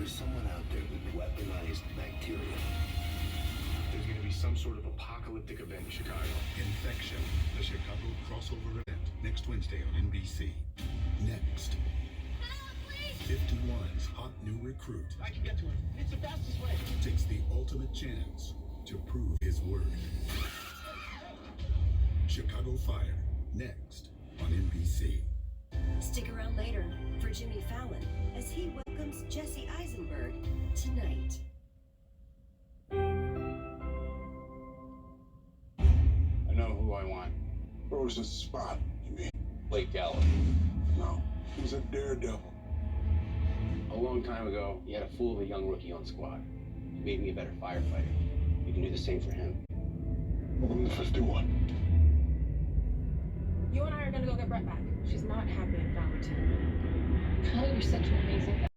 There's someone out there with weaponized bacteria. There's going to be some sort of apocalyptic event in Chicago. Infection, the Chicago crossover event, next Wednesday on NBC. Next. 51's hot new recruit. I can get to him. It's the fastest way. Takes the ultimate chance to prove his word. Chicago Fire, next on NBC. Stick around later for Jimmy Fallon as he welcomes Jesse Eisenberg tonight. I know who I want. Rose's spot, you mean? Blake Gallup. No, he's a daredevil. A long time ago, he had a fool of a young rookie on squad. He made me a better firefighter. You can do the same for him. Welcome to 51. You and I are gonna go get Brett back. She's not happy in Valentin. Oh, you're such an amazing guy.